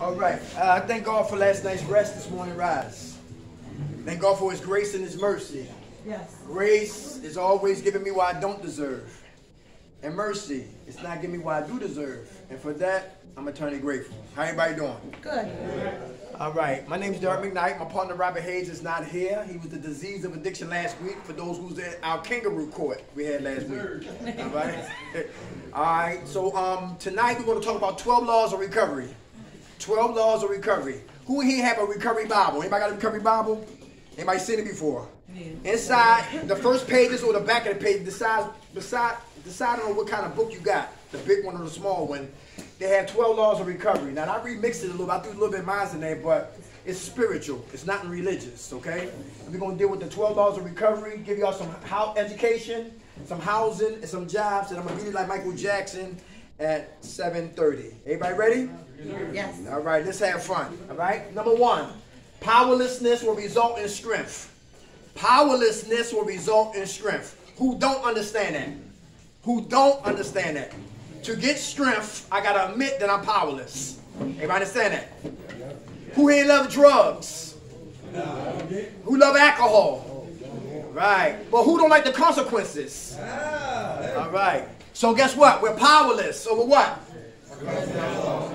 All right. Thank God for last night's rest, this morning rise. Thank God for his grace and his mercy. Yes. Grace is always giving me what I don't deserve. And mercy is not giving me what I do deserve. And for that, I'm eternally grateful. How everybody doing? Good. All right. My name is Derek McKnight. My partner Robert Hayes is not here. He was the disease of addiction last week. For those who's at our kangaroo court we had last week. All right. All right. So tonight we're going to talk about 12 laws of recovery. 12 laws of recovery. Who here have a recovery Bible? Anybody got a recovery Bible? Anybody seen it before? Yeah. Inside the first pages or the back of the page, decide on what kind of book you got, the big one or the small one. They have 12 laws of recovery. Now I remixed it a little bit. I threw a little bit of mine in there, but it's spiritual. It's not religious, okay? And we're going to deal with the 12 laws of recovery, give y'all some education, some housing, and some jobs, and I'm going to read it like Michael Jackson at 7:30. Everybody ready? Yes. All right, let's have fun. All right? Number one, powerlessness will result in strength. Powerlessness will result in strength. Who don't understand that? Who don't understand that? To get strength, I got to admit that I'm powerless. Everybody understand that? Who here love drugs? Who love alcohol? Right. But who don't like the consequences? All right. So guess what? We're powerless over what?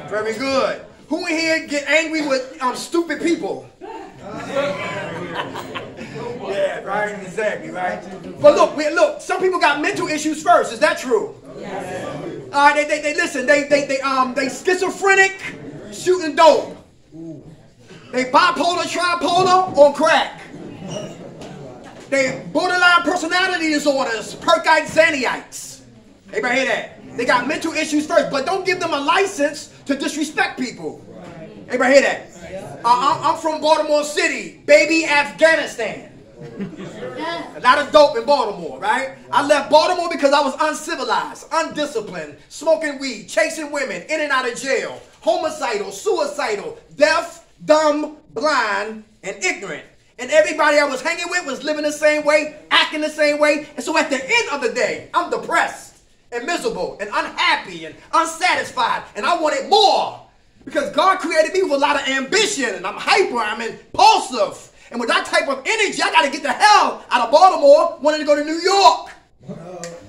Very good. Who in here get angry with stupid people? Yeah, right, exactly, right. But look, some people got mental issues first. Is that true? Yes. They listen. They schizophrenic, shooting dope. They bipolar, tripolar, on crack. They borderline personality disorders, perkites, xanniites. Everybody hear that? They got mental issues first, but don't give them a license to disrespect people. Everybody hear that? I'm from Baltimore City, baby Afghanistan. A lot of dope in Baltimore, right? I left Baltimore because I was uncivilized, undisciplined, smoking weed, chasing women, in and out of jail, homicidal, suicidal, deaf, dumb, blind, and ignorant. And everybody I was hanging with was living the same way, acting the same way. And so at the end of the day, I'm depressed and miserable and unhappy and unsatisfied. And I wanted more because God created me with a lot of ambition. And I'm hyper, I'm impulsive. And with that type of energy, I got to get the hell out of Baltimore, wanting to go to New York.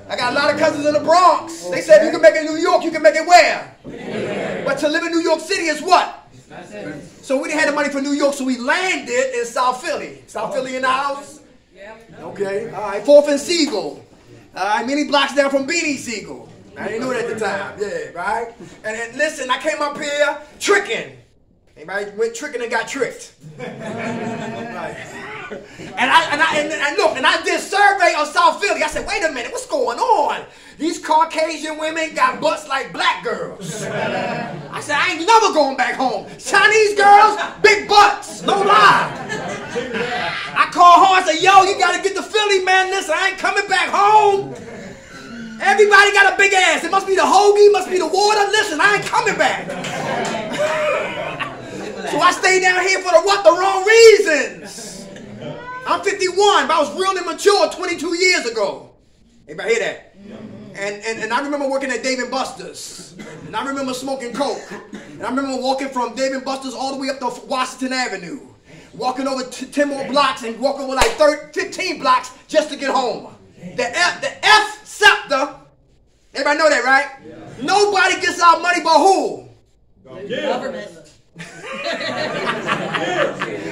I got a lot of cousins in the Bronx. They said, if you can make it in New York, you can make it where? But to live in New York City is what? So we didn't have the money for New York, so we landed in South Philly. South Philly in the house? Okay. All right. 4th and Siegel. All right. Many blocks down from Beanie Siegel. I didn't know it at the time. Yeah, right? And listen, I came up here tricking. Anybody went tricking and got tricked? Right. And I did a survey of South Philly. I said, wait a minute, what's going on? These Caucasian women got butts like black girls. I said, I ain't never going back home. Chinese girls, big butts, no lie. I called home, I said, yo, you got to get to Philly, man. Listen, I ain't coming back home. Everybody got a big ass. It must be the hoagie, must be the water. Listen, I ain't coming back. So I stayed down here for the wrong reasons. I'm 51, but I was real immature 22 years ago. Everybody hear that? And I remember working at Dave & Buster's. And I remember smoking coke. And I remember walking from Dave & Buster's all the way up to Washington Avenue. Walking over 10 more blocks and walking over like 15 blocks just to get home. The F scepter. Everybody know that, right? Yeah. Nobody gets our money but who? The government.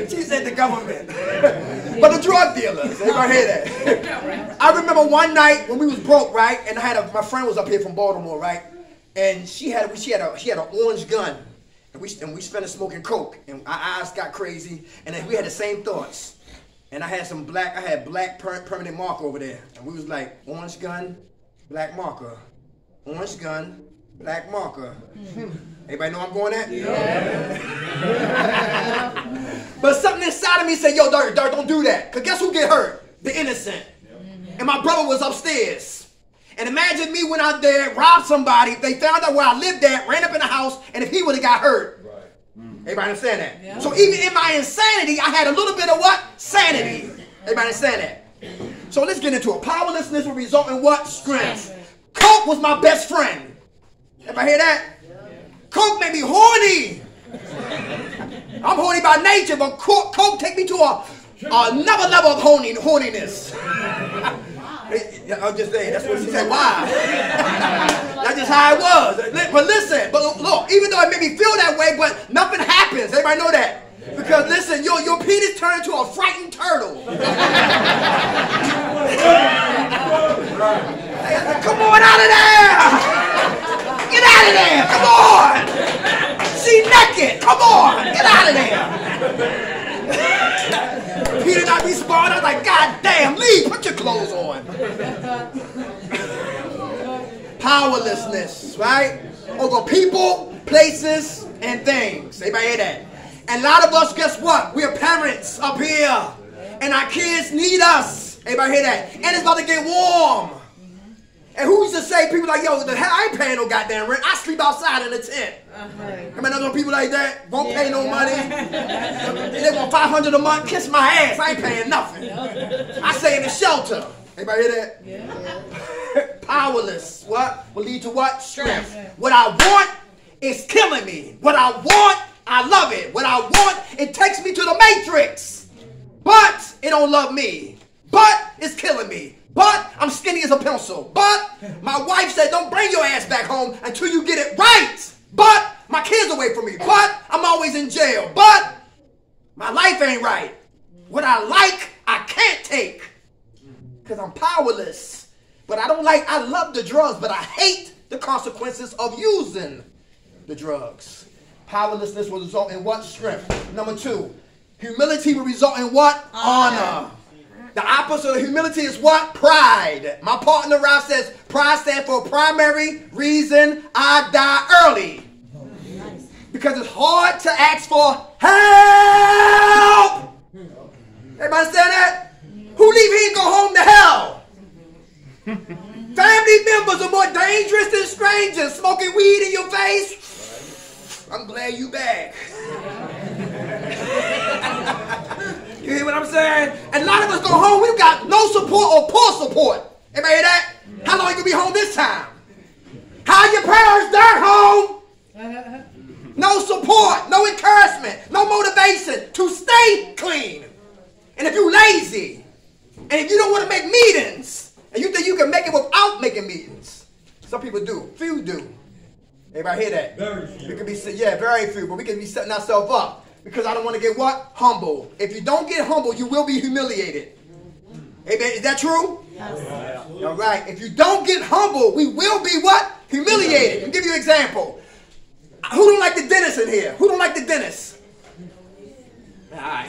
She said the government. But the drug dealers. Everybody hear that? I remember one night when we was broke, right? And my friend was up here from Baltimore, right? And she had an orange gun. And we spent it smoking coke. And our eyes got crazy. And then we had the same thoughts. And I had black permanent marker over there. And we was like, orange gun, black marker. Orange gun, black marker. Everybody know I'm going at? Yeah. But something inside of me said, yo, Dirt, don't do that. Because guess who get hurt? The innocent. And my brother was upstairs. And imagine me went out there, robbed somebody, they found out where I lived at, ran up in the house, and if he would have got hurt. Right. Everybody understand that? Yeah. So even in my insanity, I had a little bit of what? Sanity. Everybody understand that? So let's get into it. Powerlessness will result in what? Strength. Coke was my best friend. Everybody hear that? Coke made me horny. I'm horny by nature, but Coke take me to another level of horniness. I'm just saying, that's what she said, why? That's just how it was. But listen, look, even though it made me feel that way, but nothing happens. Everybody know that? Because listen, your penis turned into a frightened turtle. Come on out of there! Get out of there! Come on! She naked! Come on! Get out of there! Peter not respond. I was like, God damn, leave! Put your clothes on. Powerlessness, right? Over people, places, and things. Everybody hear that? And a lot of us, guess what? We're parents up here. And our kids need us. Everybody hear that? And it's about to get warm. And who used to say, people like, yo, I ain't paying no goddamn rent. I sleep outside in a tent. I mean, other people like that won't pay no money. They want $500 a month. Kiss my ass. I ain't paying nothing. I stay in the shelter. Everybody hear that? Yeah. Powerless. What? Will lead to what? Strength. What I want is killing me. What I want, I love it. What I want, it takes me to the matrix. But it don't love me. But it's killing me. But I'm skinny as a pencil. But my wife said, don't bring your ass back home until you get it right. But my kids away from me. But I'm always in jail. But my life ain't right. What I like, I can't take. Because I'm powerless. But I love the drugs, but I hate the consequences of using the drugs. Powerlessness will result in what? Strength. Number 2, humility will result in what? Honor. The opposite of humility is what? Pride. My partner Ralph says pride stands for primary reason I die early. Because it's hard to ask for help. Everybody understand that? Who leave here and go home to hell? Family members are more dangerous than strangers. Smoking weed in your face. I'm glad you back. You hear what I'm saying? And a lot of us go home, we've got no support or poor support. Everybody hear that? How long you gonna be home this time? How your parents dirt home? No support, no encouragement, no motivation to stay clean. And if you lazy, and if you don't want to make meetings, and you think you can make it without making meetings, some people do, few do. Everybody hear that? Very few. We could be, yeah, very few, but we can be setting ourselves up. Because I don't want to get what? Humble. If you don't get humble, you will be humiliated. Amen. Is that true? Yes. All right. If you don't get humble, we will be what? Humiliated. I'll give you an example. Who don't like the dentist in here? Who don't like the dentist? All right.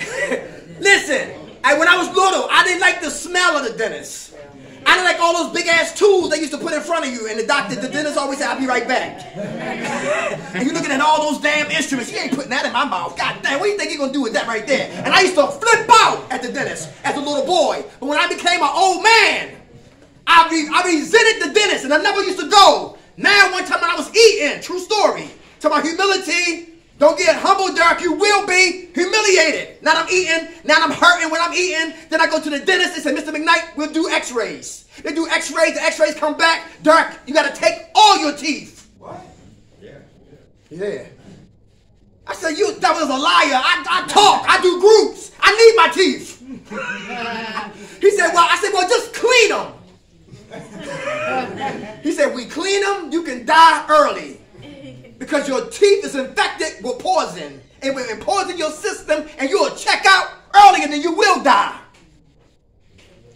Listen, when I was little, I didn't like the smell of the dentist. I didn't like all those big ass tools they used to put in front of you, and the dentist always said, I'll be right back. And you're looking at all those damn instruments. He ain't putting that in my mouth. God damn, what do you think you're gonna do with that right there? And I used to flip out at the dentist as a little boy. But when I became an old man, I resented the dentist, and I never used to go. Now, one time when I was eating, true story, to my humility, don't get humble, Dirk. You will be humiliated. Now I'm eating. Now I'm hurting when I'm eating. Then I go to the dentist. They say, Mr. McKnight, we'll do x-rays. They do x-rays. The x-rays come back. Dirk, you got to take all your teeth. What? Yeah. I said, you devil's a liar. I talk. I do groups. I need my teeth. He said, well, I said, well, just clean them. He said, we clean them, you can die early. Because your teeth is infected with poison. It will poison your system and you will check out earlier than you will die.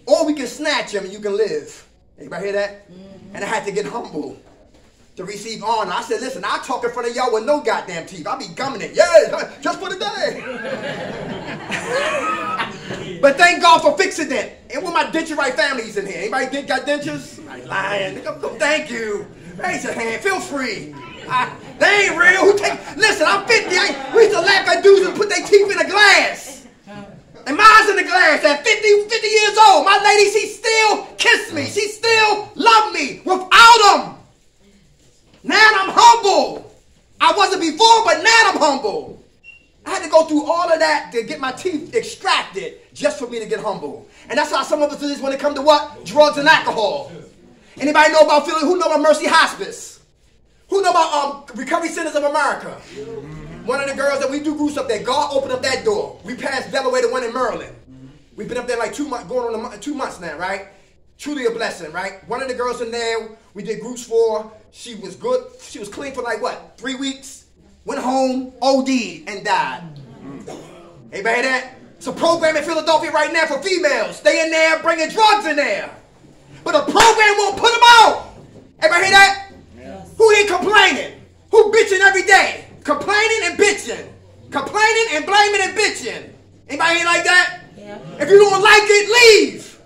Or we can snatch them and you can live. Anybody hear that? And I had to get humble to receive honor. I said, listen, I'll talk in front of y'all with no goddamn teeth. I'll be gumming it. Yeah, just for the day. But thank God for fixing that. And with my denture families in here. Anybody got dentures? I'm lying. Thank you. Raise your hand. Feel free. They ain't real. Listen, I'm 50. We used to laugh at dudes who put their teeth in a glass. And mine's in the glass at 50 years old. My lady, she still kissed me. She still loved me without them. Now I'm humble. I wasn't before, but now I'm humble. I had to go through all of that to get my teeth extracted just for me to get humble. And that's how some of us do this when it comes to what? Drugs and alcohol. Anybody know about Philly? Who know about Mercy Hospice? Who know about Recovery Centers of America? One of the girls that we do groups up there, God opened up that door. We passed Delaware to one in Maryland. We've been up there like 2 months, going on 2 months now, right? Truly a blessing, right? One of the girls in there, we did groups for. She was good. She was clean for like what? 3 weeks. Went home, OD'd, and died. Anybody hear that? It's a program in Philadelphia right now for females. They in there bringing drugs in there. But the program won't put them out. Everybody hear that? Yes. Who ain't complaining? Who bitching every day? Complaining and bitching. Complaining and blaming and bitching. Anybody ain't like that? Yeah. If you don't like it, leave.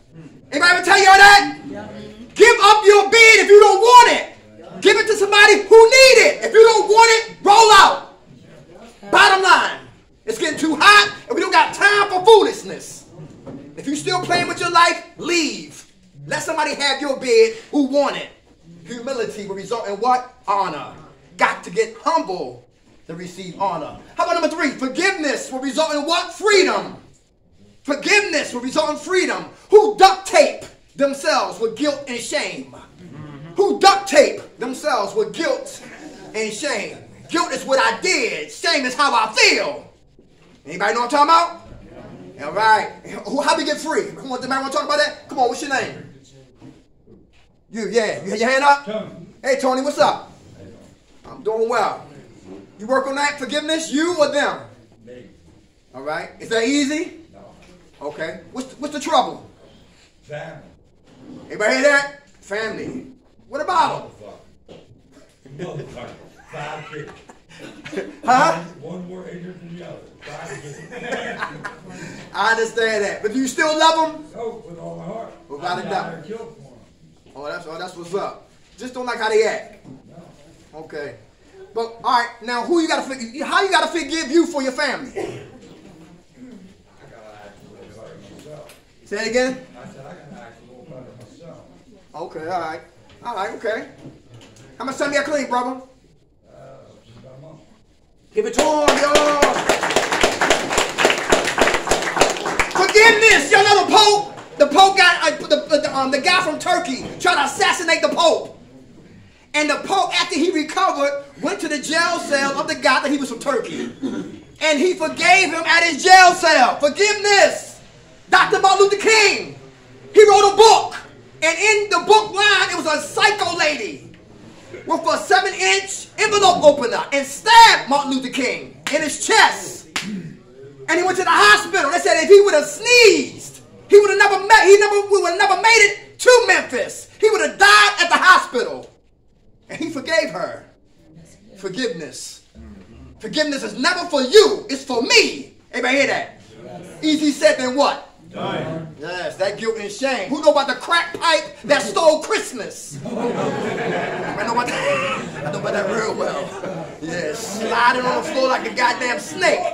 Anybody ever tell y'all that? Yeah. Give up your bed if you don't want it. Yeah. Give it to somebody who need it. If you don't want it, roll out. Yeah. Bottom line, it's getting too hot and we don't got time for foolishness. If you still playing with your life, leave. Let somebody have your bed who want it. Humility will result in what? Honor. Got to get humble to receive honor. How about number 3? Forgiveness will result in what? Freedom. Forgiveness will result in freedom. Who duct tape themselves with guilt and shame? Who duct tape themselves with guilt and shame? Guilt is what I did. Shame is how I feel. Anybody know what I'm talking about? All right. How do we get free? Anybody want to talk about that? Come on, what's your name? You, yeah. You have your hand up? Tony. Hey, Tony, what's up? I'm doing well. You work on that forgiveness, you or them? Me. All right. Is that easy? No. Okay. What's the trouble? Family. Anybody hear that? Family. What about them? Motherfucker. 5 kids. Huh? One more ignorant than the other. 5 kids. I understand that. But do you still love them? No, with all my heart. Without a doubt. Oh, that's what's up. Just don't like how they act. No. Okay. But all right, now how you gotta forgive you for your family? I gotta act a little better myself. Say it again? I said I gotta act a little better myself. Okay, all right. All right, okay. How much time you got clean, brother? Just about a month. Give it to him, yo. Forgiveness. Y'all know the Pope? The Pope got the guy from Turkey tried to assassinate the Pope. And the Pope, after he recovered, went to the jail cell of the guy that he was from Turkey. And he forgave him at his jail cell. Forgiveness. Dr. Martin Luther King. He wrote a book. And in the book line, it was a psycho lady with a 7-inch envelope opener and stabbed Martin Luther King in his chest. And he went to the hospital. They said if he would have sneezed, he would have never made it to Memphis. He would have died at the hospital. And he forgave her. Forgiveness. Forgiveness is never for you. It's for me. Everybody hear that? Yes. Easy said than what? Done. Yes, that guilt and shame. Who know about the crack pipe that stole Christmas? I know about that. I know about that real well. Yeah, sliding on the floor like a goddamn snake.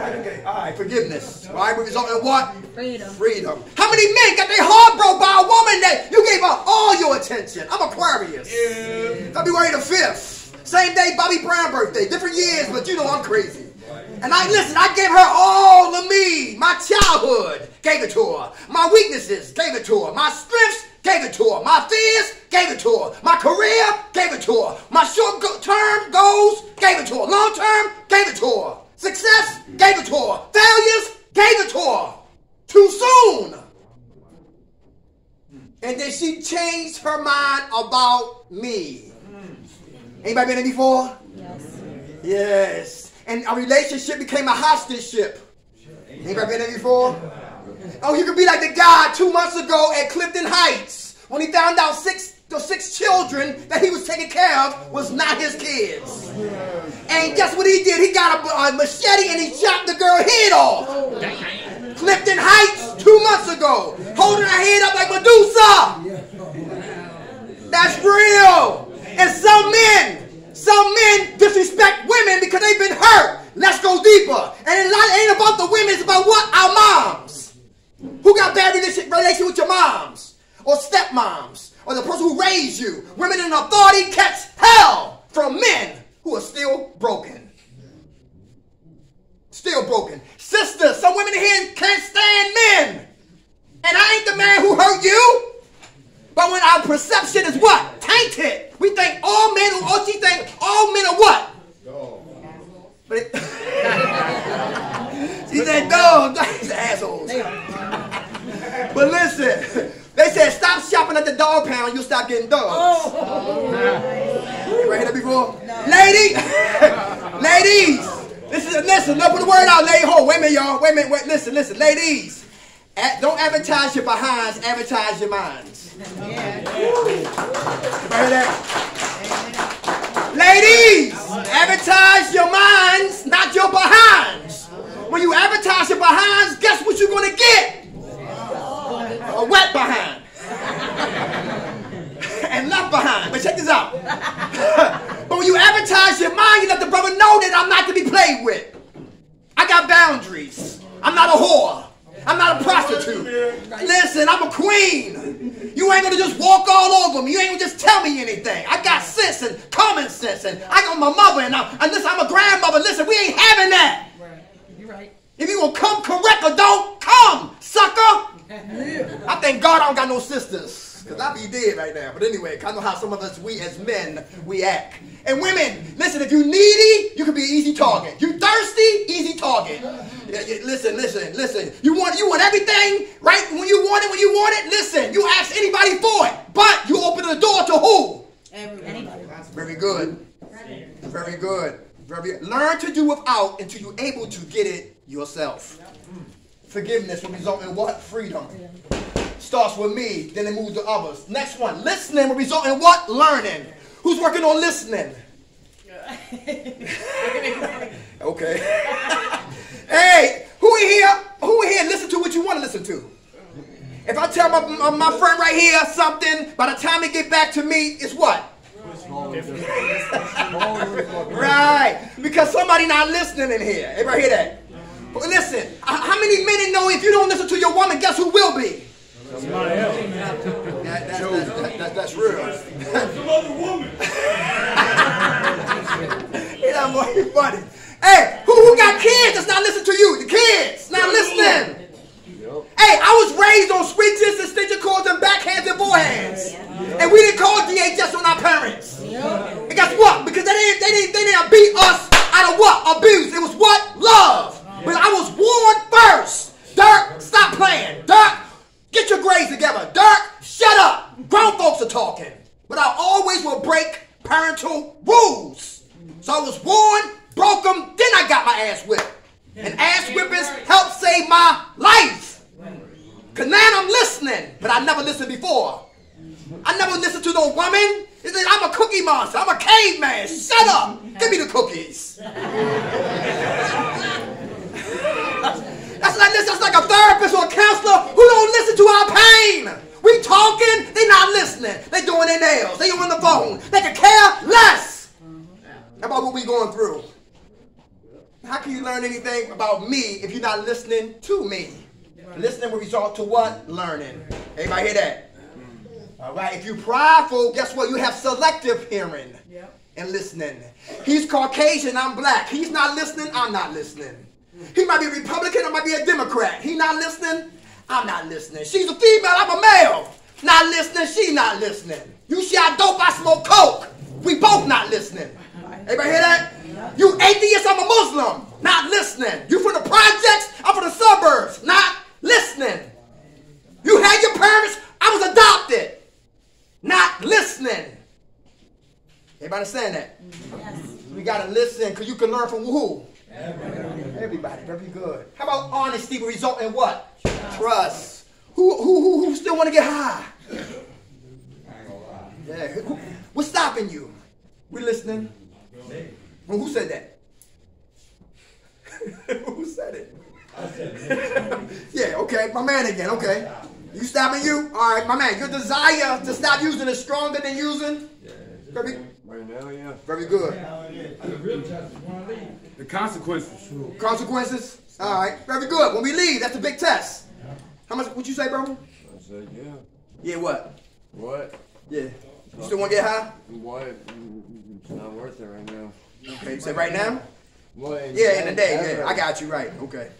Okay, all right, forgiveness. All right, we result in what? Freedom. Freedom. How many men got their heart broke by a woman that you gave her all your attention? I'm Aquarius. Yeah. February the 5th. Same day Bobby Brown birthday. Different years, but you know I'm crazy. And I gave her all of me. My childhood, gave it to her. My weaknesses, gave it to her. My strengths, gave it to her. My fears, gave it to her. My career, gave it to her. My short-term goals, gave it to her. Long-term, gave it to her. Success, gave it to her. Failures, gave it to her. Too soon. And then she changed her mind about me. Anybody been there before? Yes. Yes. And a relationship became a hostage ship. Anybody been there before? Oh, you could be like the guy 2 months ago at Clifton Heights when he found out the six children that he was taking care of was not his kids. And guess what he did? He got a machete and he chopped the girl's head off. Clifton Heights 2 months ago, holding her head up like Medusa. That's real. And some men disrespect women because they've been hurt. Let's go deeper. And it ain't about the women, it's about what? Our moms. Who got bad relation with your moms? Or stepmoms? Or the person who raised you? Women in authority catch hell from men who are still broken. Still broken. Sisters, some women here can't stand men. And I ain't the man who hurt you. But when our perception is what? Tainted. We think all all men are what? But she said, dogs. These assholes. But listen, they said, stop shopping at the dog pound, you'll stop getting dogs. You ever heard that before? No. Ladies, listen, look, put the word out, lady. Hold, wait a minute, y'all. Wait a minute, listen. Ladies, don't advertise your behinds, advertise your minds. Yeah. You heard that? Ladies, advertise your minds, not your behinds. When you advertise your behinds, guess what you're going to get? A wet behind. And left behind. But check this out. But when you advertise your mind, you let the brother know that I'm not to be played with. I got boundaries. I'm not a whore. I'm not a prostitute. Listen, I'm a queen. You ain't gonna just walk all over me. You ain't gonna just tell me anything. I got sense and common sense, and I got my mother, and listen, I'm a grandmother. Listen, we ain't having that. Right. You're right. If you gonna come correct or don't, come, sucker. I thank God I don't got no sisters. Because I'd be dead right now. But anyway, I know how some of us, we as men, we act. And women, listen, if you needy, you can be an easy target. You thirsty, easy target. Listen. You want everything, right? When you want it, listen, you ask anybody for it. But you open the door to who? Anybody. Very good. Very good. Learn to do without until you're able to get it yourself. Forgiveness will result in what? Freedom. Starts with me, then it moves to others. Next one. Listening will result in what? Learning. Who's working on listening? Okay. Hey, who in here listen to what you want to listen to? If I tell my friend right here something, by the time it get back to me, it's what? Right. Because somebody not listening in here. Everybody hear that? But listen, how many men know if you don't listen to your woman, guess who will be? Somebody else. That's real. Some other woman. That's more funny. Hey, who got kids that's not listening to you? The kids not listening. Hey, I was raised on switches, extension cords, and backhands and forehands. And we didn't call DHS on our parents. And guess what? Because they didn't beat us out of what? Abuse. It was what? Love. But I was warned first. Dirk, stop playing. Dirk, get your grades together. Dirk, shut up. Grown folks are talking. But I always will break parental rules. So I was warned, broke them, then I got my ass whipped. And ass whippings helped save my life. Because now I'm listening, but I never listened before. I never listened to no woman. I'm a cookie monster. I'm a caveman. Shut up. Give me the cookies. That's like a therapist or a counselor who don't listen to our pain. We talking, they not listening. They doing their nails. They on the phone. They can care less about what we going through. How can you learn anything about me if you're not listening to me? Listening will result to what? Learning. Everybody hear that? All right. If you're prideful, guess what? You have selective hearing and listening. He's Caucasian, I'm black. He's not listening, I'm not listening. He might be a Republican, I might be a Democrat. He not listening, I'm not listening. She's a female, I'm a male. Not listening, she not listening. You shot dope, I smoke coke. We both not listening. Everybody hear that? You atheist, I'm a Muslim. Not listening. You from the projects, I'm from the suburbs. Not listening. You had your parents, I was adopted. Not listening. Everybody understand that? Yes. We got to listen because you can learn from who? Everybody. Very good. How about honesty will result in what? Trust. Who still want to get high? Yeah. What's stopping you? We listening. Who said that? Who said it? I said it. Yeah, okay. My man again. Okay. You stopping you? All right, my man. Your desire to stop using is stronger than using? Right now, yeah. Very good. The consequences. Consequences? All right. Very good. When we leave, that's a big test. How much would you say, bro? I said, yeah. Yeah, what? What? Yeah. You still want to get high? What? It's not worth it right now. Okay, you said right now? What? Yeah, in the day. Yeah, I got you right. Okay.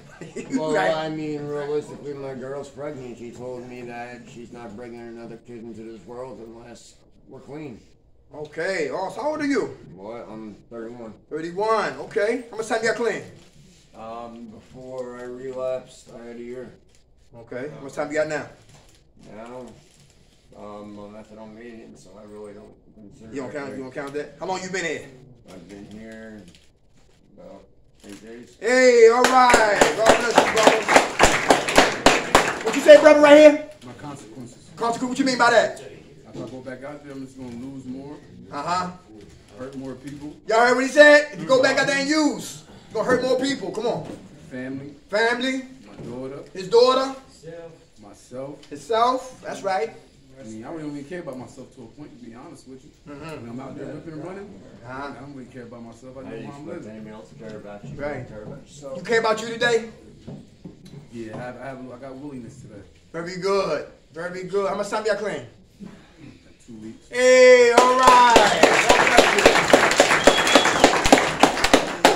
Well, right. I mean, realistically, my girl's pregnant. She told me that she's not bringing another kid into this world unless we're clean. Okay. Oh, so how old are you? What? I'm 31. 31. Okay. How much time you got clean? Before I relapsed, I had a year. Okay. How much time you got now? Now, I'm on methadone maintenance, so I really don't consider You don't count that? How long you been here? I've been here about 8 days. Hey, all right. God bless you, brother. What you say, brother, right here? My consequences. Consequence, what you mean by that? If I go back out there, I'm just going to lose more, Uh-huh. hurt more people, Y'all heard what he said? If you go back out there and use, you're going to hurt more people. Come on. family, Family, my daughter, his daughter, myself. himself. That's right. I mean, I don't even care about myself to a point, to be honest with you. When I'm out there ripping and running, Uh-huh. I don't really care about myself. I How know do you how I'm expect living. anybody else to care about you? Right. You care about yourself. You care about you today? Yeah, I got willingness today. Very good. Very good. How much time you got clean? Like 2 weeks. Hey, all right.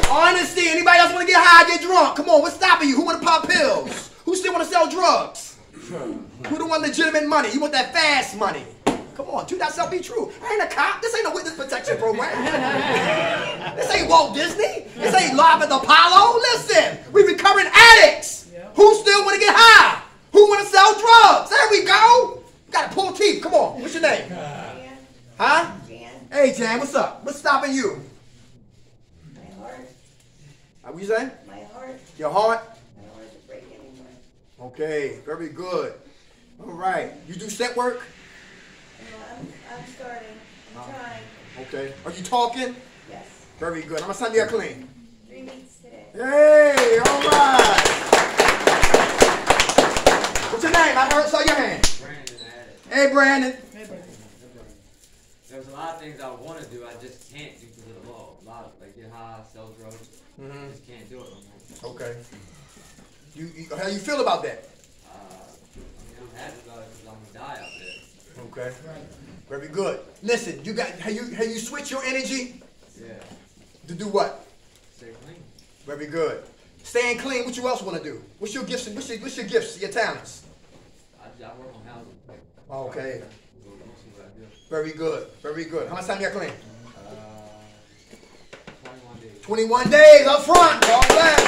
Honesty. Anybody else want to get high, get drunk? Come on, what's stopping you? Who want to pop pills? Who still want to sell drugs? Who don't want legitimate money? You want that fast money? Come on, to thyself be true. I ain't a cop. This ain't a witness protection program. This ain't Walt Disney. This ain't Live at the Apollo. Listen, we recovering addicts. Who still want to get high? Who want to sell drugs? There we go. You got to pull teeth. Come on. What's your name? Jan. Huh? Jan. Hey, Jan, what's up? What's stopping you? My heart. What you saying? My heart. Your heart? My heart is breaking anymore. Okay, very good. All right. You do set work? I'm starting. I'm trying. Okay. Are you talking? Yes. Very good. How much time you got clean? 3 weeks today. Hey, all right. What's your name? I saw your hand. Brandon had it. Hey, Brandon. There's a lot of things I want to do, I just can't do because of the law. A lot of, like, get high, sell drugs. I just can't do it no more. Okay. How you feel about that? I'm happy about it because I'm going to die out there. Okay. Very good. Listen, have you switched your energy Yeah. to do what? Stay clean. Very good. Staying clean. What you else want to do? What's your gifts? What's your gifts? Your talents? I work on housing. Okay. Mostly what I do. Very good. Very good. How much time you got clean? 21 days. 21 days up front. God bless.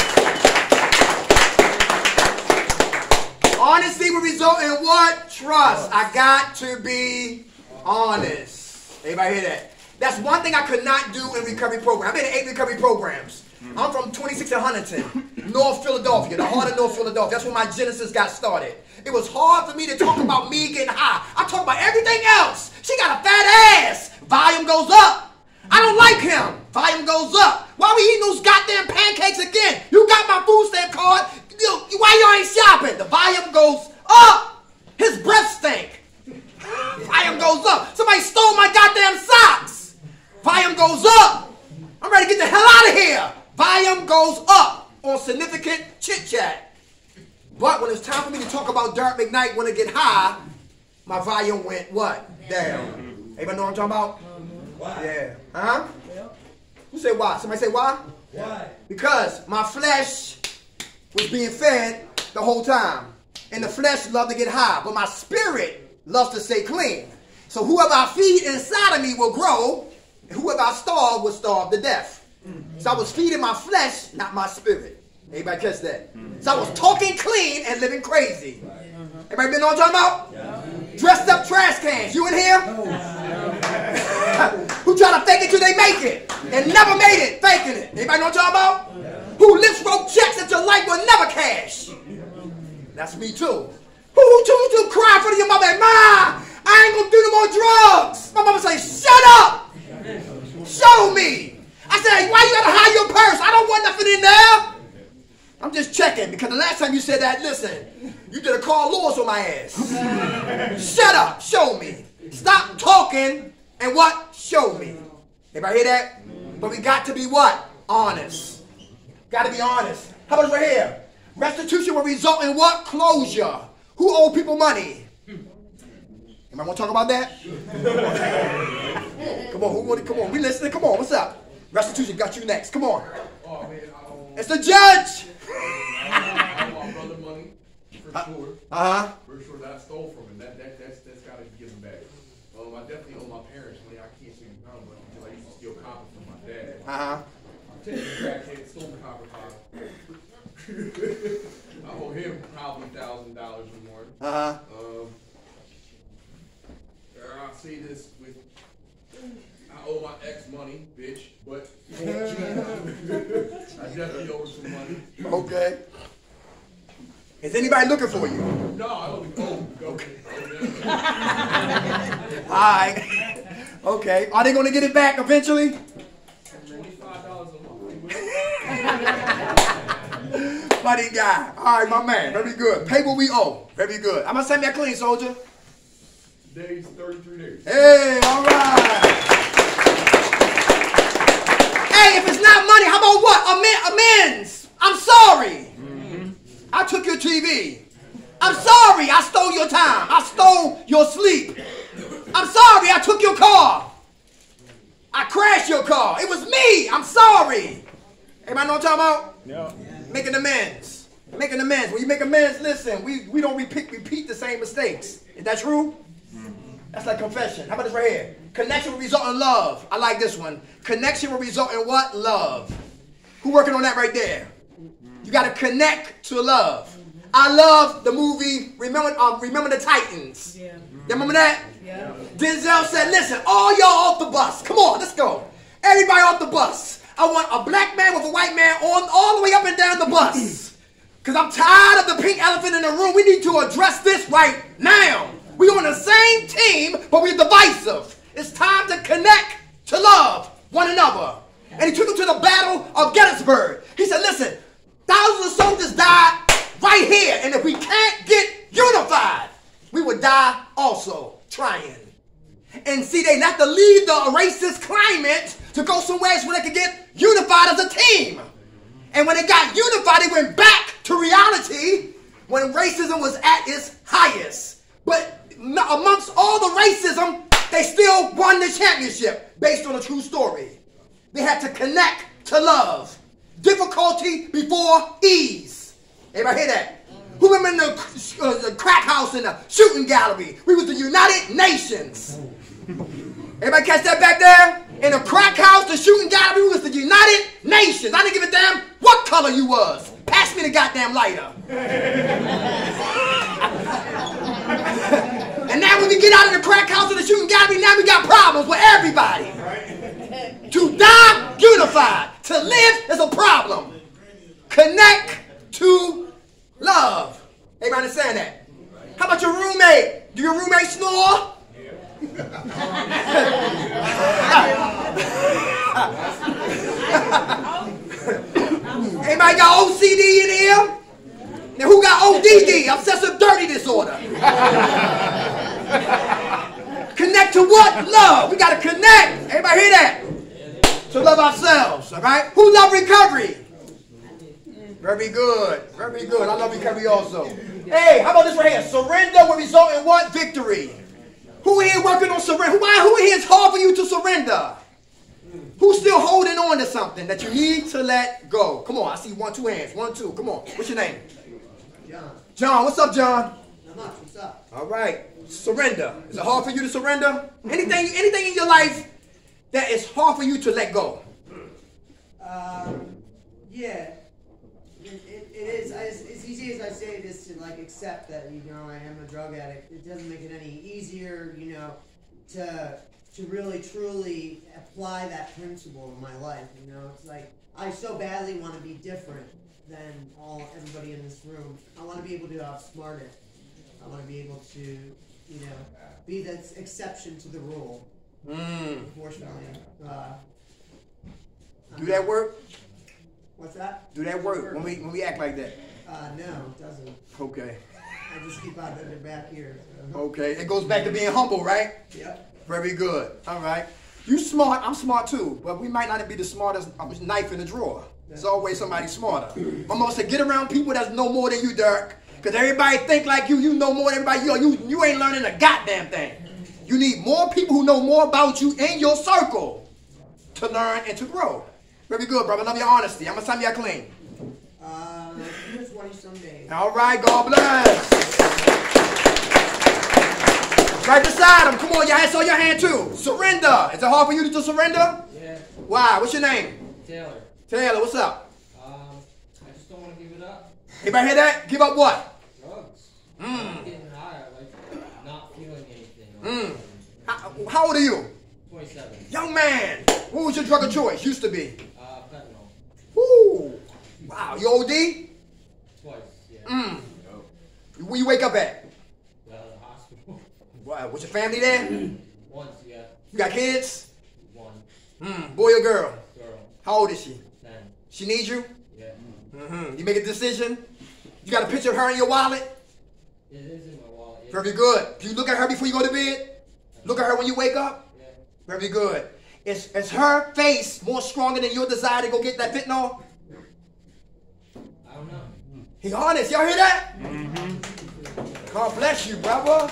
Honesty will result in what? Trust. I got to be honest. Everybody hear that? That's one thing I could not do in recovery program. I've been in 8 recovery programs. I'm from 26 in Huntington, North Philadelphia, the heart of North Philadelphia. That's where my genesis got started. It was hard for me to talk about me getting high. I talk about everything else. She got a fat ass. Volume goes up. I don't like him. Volume goes up. Why we eating those goddamn pancakes again? You got my food stamp card. Why y'all ain't shopping? The volume goes up. His breath stink. Volume goes up. Somebody stole my goddamn socks. Volume goes up. I'm ready to get the hell out of here. Volume goes up on significant chit-chat. But when it's time for me to talk about Derek McKnight when I get high, my volume went what? Down. Anybody know what I'm talking about? Why? Yeah. Huh? Who said why? Somebody say why? Why? Because my flesh was being fed the whole time. And the flesh loved to get high. But my spirit loves to stay clean. So whoever I feed inside of me will grow. And whoever I starve will starve to death. So I was feeding my flesh, not my spirit. Everybody catch that? So I was talking clean and living crazy. Everybody been know what I'm talking about? Dressed up trash cans. You in here? Who try to fake it till they make it and never made it faking it. Anybody know what I'm talking about? Who lips wrote checks that your life will never cash. That's me too. Who cry in front of your mother and Ma, I ain't gonna do no more drugs. My mama say, shut up. Show me. I said, why you gotta hide your purse? I don't want nothing in there. I'm just checking because the last time you said that, listen, you did a Carl Lewis on my ass. Shut up. Show me. Stop talking and what? Show me. Everybody hear that? But we got to be what? Honest. Got to be honest. How about right here? Restitution will result in what? Closure. Who owe people money? Anybody want to talk about that? Come on. Come on. We listening. Come on. What's up? Restitution got you next. Come on. It's the judge. I owe my brother money, for sure. Uh-huh. For sure that I stole from him. That's got to give him back. I definitely owe my parents money. I can't seem to Uh-huh. Take the crackhead, stole the copper pot. I owe him probably $1,000 or more. Uh-huh. I'll say this with, I owe my ex money, bitch, but I definitely owe her some money. Okay. Is anybody looking for you? No, I don't owe. Okay. All right. Okay. Are they going to get it back eventually? $25 a month. Funny guy. All right, my man. Very good. Pay what we owe. Very good. I'm going to send me a clean, soldier. Days, 33 days. Hey, all right. Hey, if it's not money, how about what? Amends. I'm sorry. I took your TV. I'm sorry I stole your time. I stole your sleep. I'm sorry I took your car. I crashed your car. It was me. I'm sorry. Everybody know what I'm talking about? Yeah. Making amends. Making amends. When you make amends, listen, we don't repeat the same mistakes. Is that true? That's like confession. How about this right here? Connection will result in love. I like this one. Connection will result in what? Love. Who working on that right there? You got to connect to love. I love the movie Remember the Titans. Yeah. You remember that? Yeah. Denzel said, listen, all y'all off the bus. Come on, let's go. Everybody off the bus. I want a black man with a white man on all the way up and down the bus. Because I'm tired of the pink elephant in the room. We need to address this right now. We're on the same team, but we're divisive. It's time to connect to love one another. And he took them to the Battle of Gettysburg. He said, listen, thousands of soldiers died right here. And if we can't get unified, we would die also trying. And see, they have to leave the racist climate to go somewhere where they could get unified as a team. And when they got unified, they went back to reality when racism was at its highest. But amongst all the racism, they still won the championship based on a true story. They had to connect to love. Difficulty before ease. Everybody hear that? Who remember in the crack house and the shooting gallery? We was the United Nations. Everybody catch that back there? In the crack house, the shooting gallery, we was the United Nations. I didn't give a damn what color you was. Pass me the goddamn lighter. And now when we get out of the crack house and the shooting gallery, now we got problems with everybody. To die unified. To live is a problem. Connect to love. Everybody understand that? How about your roommate? Do your roommate snore? Anybody got OCD in here? Now who got ODD? Obsessive dirty disorder. Connect to what? Love. We got to connect. Everybody hear that? To love ourselves, all right? Who love recovery? Very good. Very good. I love recovery also. Hey, how about this right here? Surrender will result in what? Victory. Who here working on surrender? Who here is hard for you to surrender? Who's still holding on to something that you need to let go? Come on, I see 1, 2 hands. 1, 2. Come on. What's your name? John. John, what's up, John? Not much. What's up? All right. Surrender. Is it hard for you to surrender? Anything in your life that is hard for you to let go? Yeah. It is. As easy as I say it is to like accept that, you know, I am a drug addict. It doesn't make it any easier, you know, to really truly apply that principle in my life. You know, it's like I so badly want to be different than everybody in this room. I want to be able to outsmart it. I want to be able to, you know, be the exception to the rule. Unfortunately, do that work? What's that? Do that work when we act like that? No, it doesn't. Okay. I just keep out of the back here. So. Okay. It goes back to being humble, right? Yep. Very good. All right. You smart. I'm smart too. But we might not be the smartest knife in the drawer. There's always somebody smarter. I'm going to say get around people that know more than you, Dirk. Because everybody think like you. You know more than everybody. You ain't learning a goddamn thing. You need more people who know more about you in your circle to learn and to grow. Very good, brother. Love your honesty. I'm going to sign you out clean. 20-some days. All right. God bless. Right beside him. Come on, y'all. I saw your hand too. Surrender. Is it hard for you to surrender? Yeah. Why? What's your name? Taylor. Taylor, what's up? I just don't want to give it up. Anybody hear that? Give up what? Drugs. Mm. I'm getting high. I like not feeling anything. How old are you? 27. Young man. What was your drug of choice? Used to be. Fentanyl. Woo. Wow. You OD? Twice, yeah. Where you wake up at? The hospital. Wow. Was your family there? Once, yeah. You got kids? One. Boy or girl? Girl. How old is she? 10. She needs you? Yeah. You make a decision? You got a picture of her in your wallet? It is in my wallet. Yeah. Very good. Do you look at her before you go to bed? Look at her when you wake up? Yeah. Very good. Is her face more stronger than your desire to go get that fentanyl? I don't know. He honest. Y'all hear that? God bless you, brother.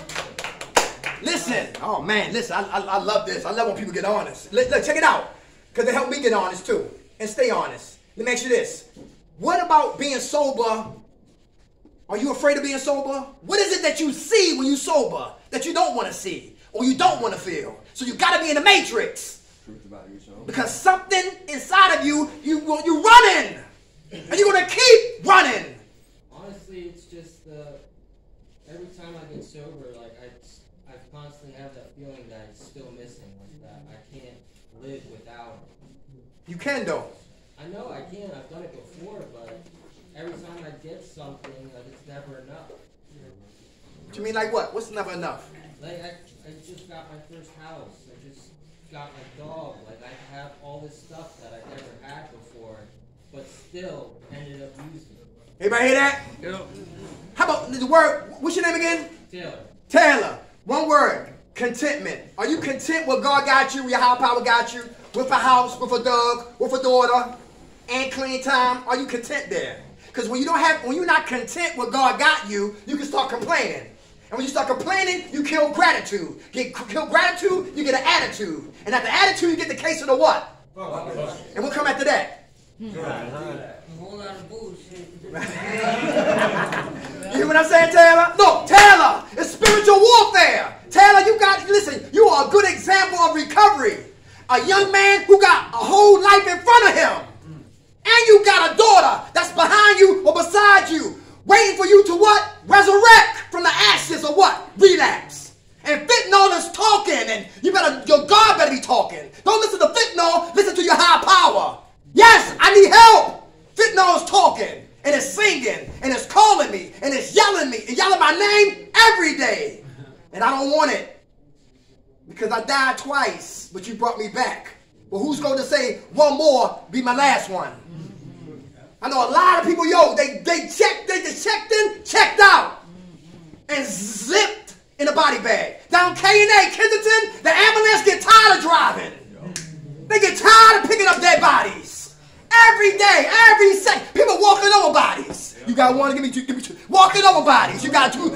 Listen. Oh, man. Listen, I love this. I love when people get honest. Look, check it out. Because they help me get honest, too. And stay honest. Let me ask you this. What about being sober? Are you afraid of being sober? What is it that you see when you sober that you don't want to see or you don't want to feel? So you got to be in the matrix. Truth about yourself. Because something inside of you, you're running. And you're going to keep running. Honestly, it's just every time I get sober, like I constantly have that feeling that it's still missing, like that I can't live without it. You can, though. I know I can. I've done it before, but every time I get something, like, it's never enough. What you mean like what? What's never enough? Like I just got my first house. I just got my dog. Like I have all this stuff that I never had before, but still ended up using it. Everybody hear that? Yep. How about the word? What's your name again? Taylor. Taylor. One word. Contentment. Are you content with God got you, your higher power got you, with a house, with a dog, with a daughter, and clean time? Are you content there? Because when you're not content with God got you, you can start complaining. And when you start complaining, you kill gratitude. Kill gratitude, you get an attitude. And after attitude, you get the case of the what? And what come after that? A whole lot of bullshit. You hear what I'm saying, Taylor? Look, Taylor, it's spiritual warfare. Taylor, listen, you are a good example of recovery. A young man who got a whole life in front of him. And you got a daughter that's behind you or beside you, waiting for you to what? Resurrect from the ashes or what? Relapse. And fentanyl is talking, and your God better be talking. Don't listen to fentanyl, listen to your high power. Yes, I need help. Fentanyl is talking, and it's singing, and it's calling me, and it's yelling my name every day. And I don't want it. Because I died twice, but you brought me back. Well, who's going to say one more be my last one? I know a lot of people, they just checked in, checked out, and zipped in a body bag. Down K&A, Kensington, the ambulance get tired of driving. They get tired of picking up dead bodies. Every day, every second, people walking over bodies. You got one, give me two. Walking over bodies. You got two.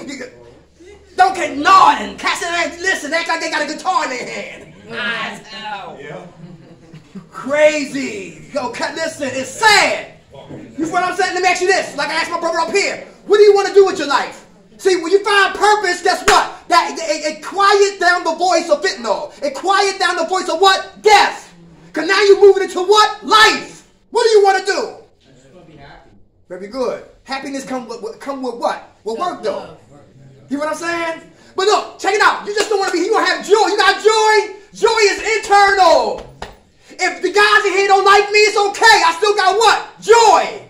Don't get nodding. Listen, act like they got a guitar in their hand. High as hell. Crazy. Listen, it's sad. You feel what I'm saying? Let me ask you this. Like I asked my brother up here. What do you want to do with your life? See, when you find purpose, guess what? It quiet down the voice of fentanyl. It quiet down the voice of what? Death. Because now you're moving into what? Life. What do you want to do? I just want to be happy. Very good. Happiness come with what? With work, though. You know what I'm saying? But look, check it out. You just don't want to be, you want to have joy. You got joy? Joy is internal. If the guys in here don't like me, it's okay. I still got what? Joy.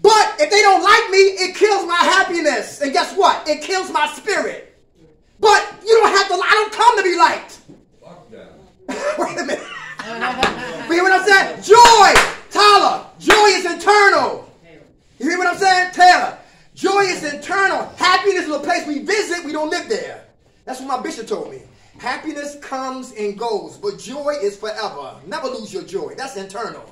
But if they don't like me, it kills my happiness. And guess what? It kills my spirit. But you don't have to, I don't come to be liked. Wait a minute. You hear what I'm saying? Joy. Tyler, joy is internal. You hear what I'm saying? Taylor, joy is internal. Happiness is a place we visit. We don't live there. That's what my bishop told me. Happiness comes and goes, but joy is forever. Never lose your joy. That's internal.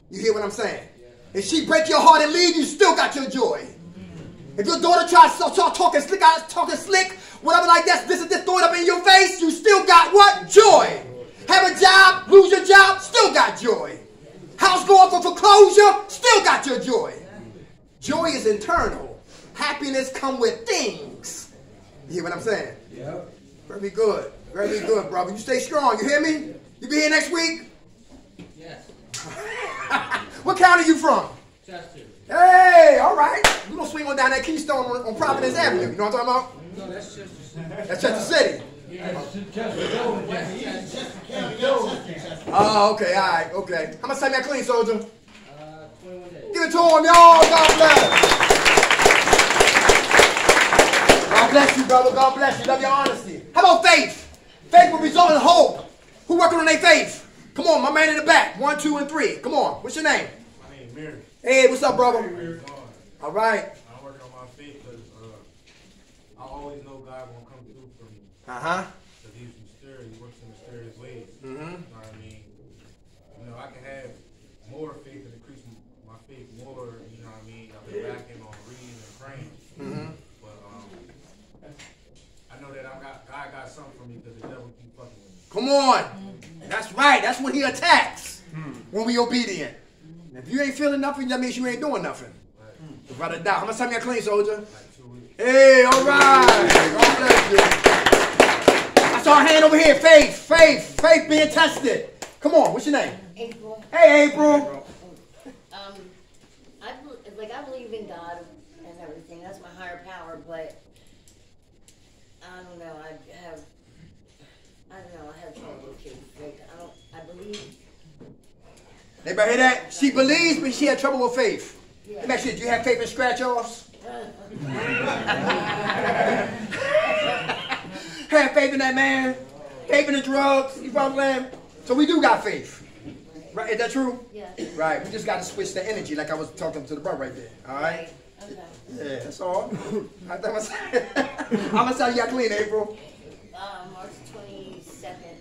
You hear what I'm saying? If she break your heart and leave, you still got your joy. If your daughter tries to start talking slick, whatever like that, this throw it up in your face, you still got what? Joy. Have a job, lose your job, still got joy. House going for foreclosure, still got your joy. Joy is internal. Happiness come with things. You hear what I'm saying? Yeah. Very good. Very good, brother. You stay strong. You hear me? You be here next week? Yeah. Yes. What county are you from? Chester. Hey, all right. We're going to swing on down that Keystone on Providence Avenue. You know what I'm talking about? No, that's Chester City. That's Chester City. Chester. Oh, okay, all right, okay. How much time you got clean, soldier? 21 days. Give it to him, y'all. God bless. God bless you, brother. God bless you. Love your honesty. How about faith? Faith will result in hope. Who working on their faith? Come on, my man in the back. 1, 2, and 3. Come on. What's your name? My name is Mary. Hey, what's up, brother? All right. I'm working on my faith because I always know God won't come through for me. Uh-huh. Because He's mysterious. He works in mysterious ways. Mm-hmm. You know what I mean? You know, I can have more faith and increase my faith more, you know what I mean? I've been backing on reading and praying. Mm-hmm. But I know that God got something for me because the devil keep fucking with me. Come on. That's right. That's when he attacks. When we obedient. If you ain't feeling nothing, that means you ain't doing nothing. Without a doubt. How much time you got clean, soldier? Like 2 weeks. Hey, all right. God bless you. I saw a hand over here. Faith being tested. Come on. What's your name? April. Hey, April. I believe in God and everything. That's my higher power, but I don't know. I have trouble with faith. I believe. Anybody hear that? She believes, but she had trouble with faith. Yeah. Let me ask you, do you have faith in scratch-offs? Have faith in that man? Faith in the drugs? You know what I'm saying? So we do got faith. Right? Is that true? Yeah. Right. We just got to switch the energy like I was talking to the brother right there. All right? Okay. Yeah, that's all. How much time you got clean, April? March 22nd.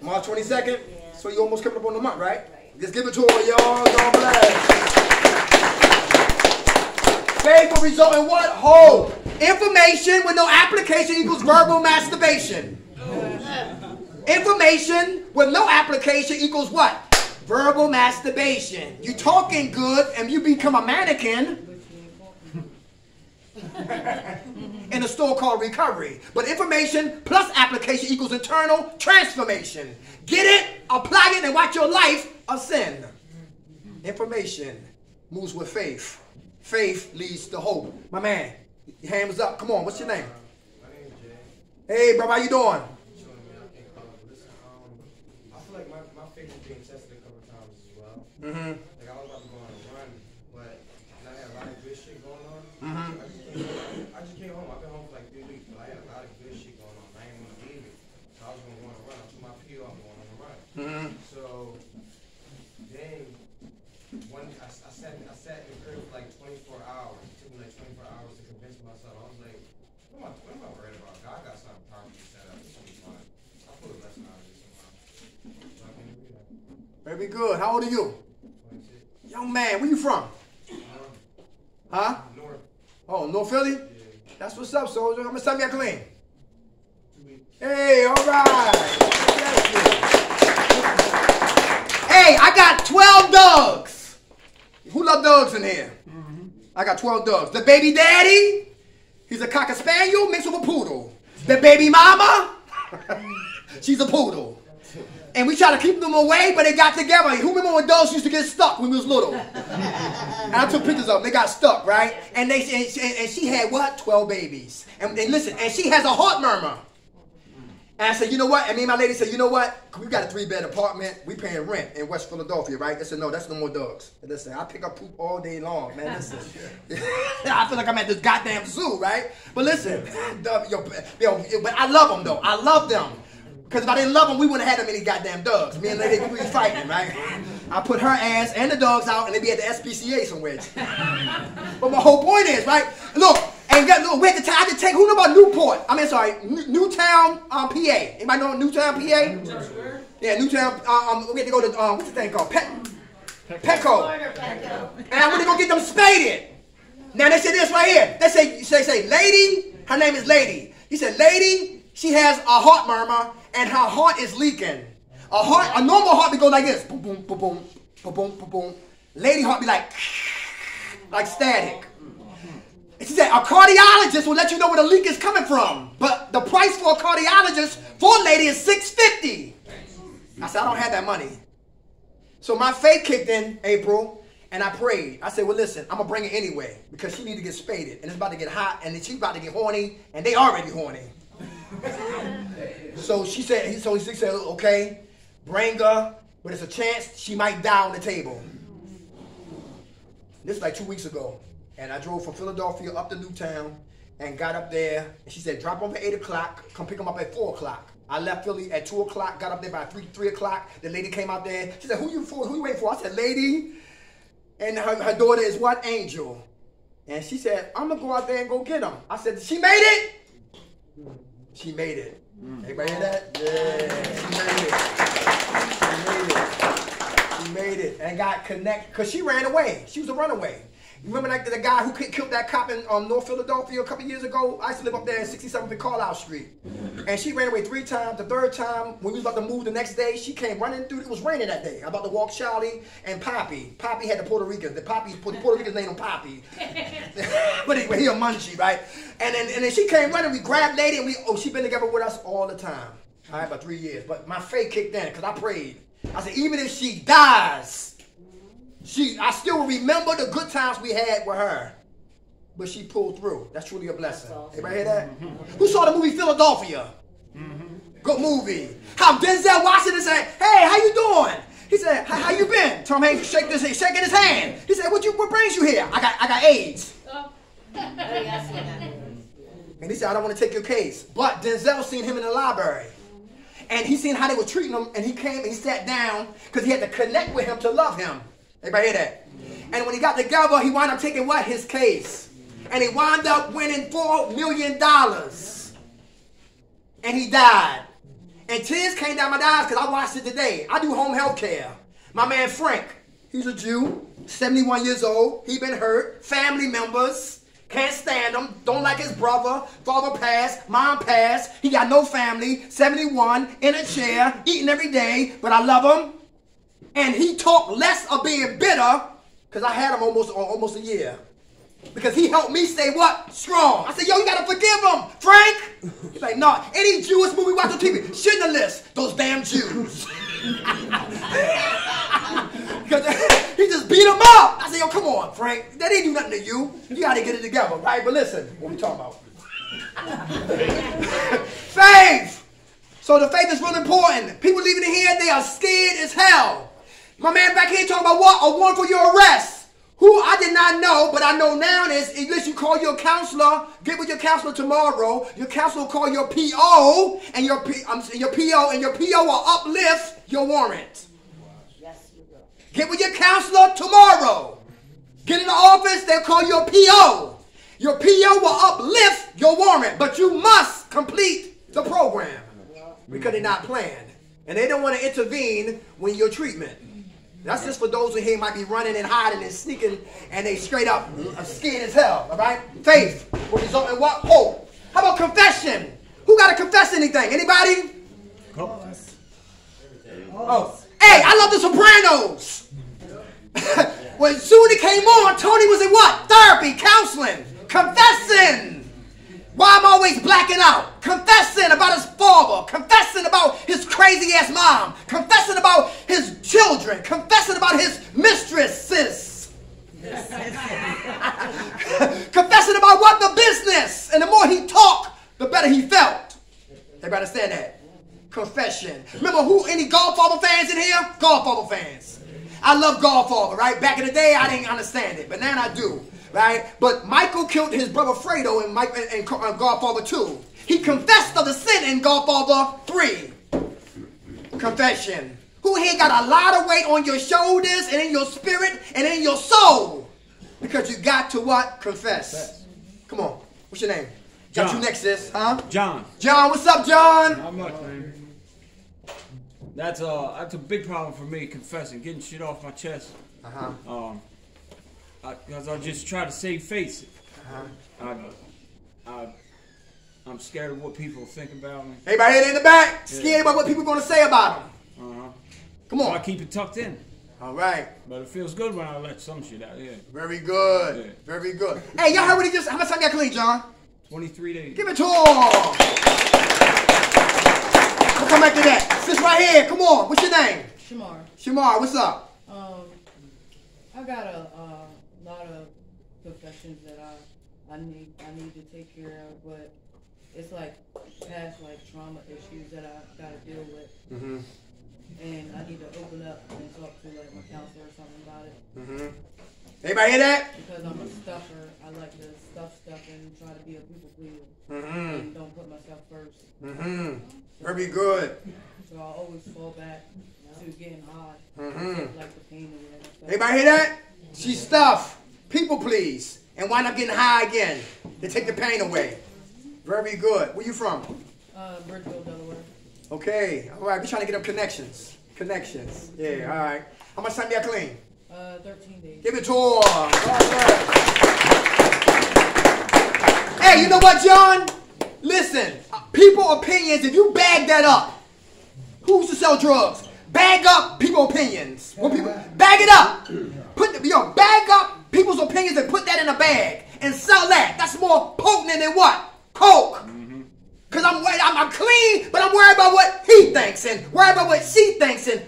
March 22nd? Yeah. So you almost coming up on the month, right? Right. Just give it to her, y'all. God bless. Faith will result in what? Hope. Information with no application equals verbal masturbation. Information with no application equals what? Verbal masturbation. You talking good and you become a mannequin in a store called recovery. But information plus application equals internal transformation. Get it, apply it, and watch your life ascend. Information moves with faith. Faith leads to hope. My man, your hand was up. Come on, what's your name? My name is Jay. Hey, bro, how you doing? Chilling, man. I can't call it. Listen, I feel like my faith is being tested a couple times as well. Mm-hmm. Like I was about to go on a run, but I had a lot of good shit going on. Mm-hmm. I just came home. I've been home for like 3 weeks, but I had a lot of good shit going on. I didn't want to leave it, so I was going to go on a run. I took my PO. I'm going on a run. Mm-hmm. So then I sat in the crib for like 24 hours. It took me like 24 hours to convince myself. I was like, what am I worried about? God got something properly set up. This will be fine. I'll pull a lesson out of this somehow. So I can do that. Very good. How old are you? 26. Young man, where you from? Huh? North. Oh, North Philly? Yeah. That's what's up, soldier. How much time you got clean? 2 weeks. Hey, all right. Hey, I got 12 dogs. Who love dogs in here? Mm-hmm. I got 12 dogs. The baby daddy, he's a cocker spaniel mixed with a poodle. The baby mama, she's a poodle. And we try to keep them away, but they got together. Who remember when dogs used to get stuck when we was little? And I took pictures of them. They got stuck, right? And she had what? 12 babies. And listen, and she has a heart murmur. And I said, you know what? And me and my lady said, you know what? We got a 3-bed apartment. We paying rent in West Philadelphia, right? They said, no, that's no more dogs. And listen, I pick up poop all day long, man. Listen. I feel like I'm at this goddamn zoo, right? But listen, but I love them, though. I love them. Because if I didn't love them, we wouldn't have had that many goddamn dogs. Me and lady, we be fighting, right? I put her ass and the dogs out, and they be at the SPCA somewhere. But my whole point is, right? Look, and we had to I had to take, who know about Newport? I mean, sorry, Newtown, PA. Anybody know Newtown, PA? Yeah, Newtown, we had to go to, what's the thing called? Petco. And I went to go get them spaded. Now, they said this right here. They say, lady, her name is Lady. He said, lady, she has a heart murmur, and her heart is leaking. A normal heart would go like this. Boom, boom, boom, boom, boom, boom, boom, boom. Lady heart be like static. And she said, a cardiologist will let you know where the leak is coming from. But the price for a cardiologist for a lady is $650. I said, I don't have that money. So my faith kicked in, April, and I prayed. I said, well, listen, I'm going to bring it anyway because she need to get spaded. And it's about to get hot, and then she's about to get horny, and they already horny. So he said, okay, bring her, but there's a chance she might die on the table. This is like 2 weeks ago. And I drove from Philadelphia up to Newtown and got up there. And she said, drop off at 8 o'clock, come pick them up at 4 o'clock. I left Philly at 2 o'clock, got up there by 3 o'clock. The lady came out there. She said, who you waiting for? I said, lady. And her daughter is what? Angel. And she said, I'm going to go out there and go get them. I said, she made it? She made it. Everybody hear that? Yeah. She made it. And got connected. Because she ran away. She was a runaway. You remember the guy who killed that cop in North Philadelphia a couple years ago? I used to live up there in 67th Carlisle Street. And she ran away 3 times. The 3rd time, when we was about to move the next day, she came running through. It was raining that day. I about to walk Charlie and Poppy. Poppy had the Puerto Ricans. The Poppy put the Puerto Rican's name on Poppy. But anyway, he a munchie, right? And then she came running. We grabbed lady, and she been together with us all the time. All right, about 3 years. But my faith kicked in because I prayed. I said, even if she dies, I still remember the good times we had with her. But she pulled through. That's truly a blessing. Awesome. Everybody hear that? Who saw the movie Philadelphia? Good movie. How Denzel Washington said, hey, how you doing? He said, how you been? Tom Hanks shaking his hand. He said, what brings you here? I got AIDS. And he said, I don't want to take your case. But Denzel seen him in the library. And he seen how they were treating him. And he came and he sat down because he had to connect with him to love him. Everybody hear that? And when he got together, he wound up taking what? His case. And he wound up winning $4 million. And he died. And tears came down my eyes because I watched it today. I do home health care. My man Frank, he's a Jew, 71 years old. He been hurt. Family members. Can't stand him. Don't like his brother. Father passed. Mom passed. He got no family. 71, in a chair, eating every day. But I love him. And he talked less of being bitter because I had him almost a year. Because he helped me stay what? Strong. I said, yo, you got to forgive him, Frank. He's like, no, any Jewish movie watch on TV, Schindler's, those damn Jews. Because he just beat him up. I said, yo, come on, Frank. That ain't do nothing to you. You got to get it together, right? But listen, what we talking about? Faith. So the faith is really important. People leaving in here, they are scared as hell. My man back here talking about what? A warrant for your arrest. Who I did not know, but I know now is, unless you call your counselor, get with your counselor tomorrow. Your counselor will call your PO, and your PO will uplift your warrant. Yes, you will. Get with your counselor tomorrow. Get in the office, they'll call your PO. Your PO will uplift your warrant, but you must complete the program because they're not planned. And they don't want to intervene when your treatment. That's just for those who here might be running and hiding and sneaking and they straight up scared as hell, all right? Faith will result in what? Hope. How about confession? Who got to confess anything? Anybody? Oh. Hey, I love The Sopranos. When soon it came on, Tony was in what? Therapy, counseling, confessing. Why I'm always blacking out? Confessing about his father. Confessing about his crazy ass mom. Confessing about his children. Confessing about his mistresses. Confessing about what? The business. And the more he talked, the better he felt. Everybody understand that? Confession. Remember any Godfather fans in here? Godfather fans. I love Godfather, right? Back in the day, I didn't understand it, but now I do. Right? But Michael killed his brother Fredo in Godfather 2. He confessed of the sin in Godfather 3. Confession. Who here got a lot of weight on your shoulders and in your spirit and in your soul? Because you got to what? Confess. Come on. What's your name? John. Got you next, sis. Huh? John. John, what's up, John? Not much, man. That's a big problem for me, confessing, getting shit off my chest. Because I just try to save face. I'm scared of what people think about me. Everybody in the back? Yeah. Scared about what people are going to say about them? Come on. So I keep it tucked in. All right. But it feels good when I let some shit out, yeah. Very good. Yeah. Very good. Hey, y'all heard what he just... How much time got clean, John? 23 days. Give it to him. We'll come back to that. Sis right here. Come on. What's your name? Shamar. Shamar, what's up? got a lot of confessions that I need to take care of, but it's like past like trauma issues that I gotta deal with. Mm-hmm. And I need to open up and talk to like my counselor or something about it. Mm-hmm. Anybody hear that? Because I'm a stuffer. I like to stuff and try to be a people pleaser. Mm-hmm. And don't put myself first. Mm-hmm. Very good. So I always fall back to getting high. Mm-hmm. Like the pain and stuff. Anybody hear that? She stuff, people please, and wind up getting high again. They take the pain away. Very good. Where you from? Bridgeville, Delaware. Okay. All right. We're trying to get up connections. Connections. Yeah. All right. How much time you got clean? 13 days. Give it to her. All right. Hey, you know what, John? Listen, people opinions, if you bag that up, who used to sell drugs? Bag up people opinions. When people, bag it up. Bag up people's opinions and put that in a bag and sell that. That's more potent than what? Coke. Because I'm clean, but I'm worried about what he thinks and worried about what she thinks and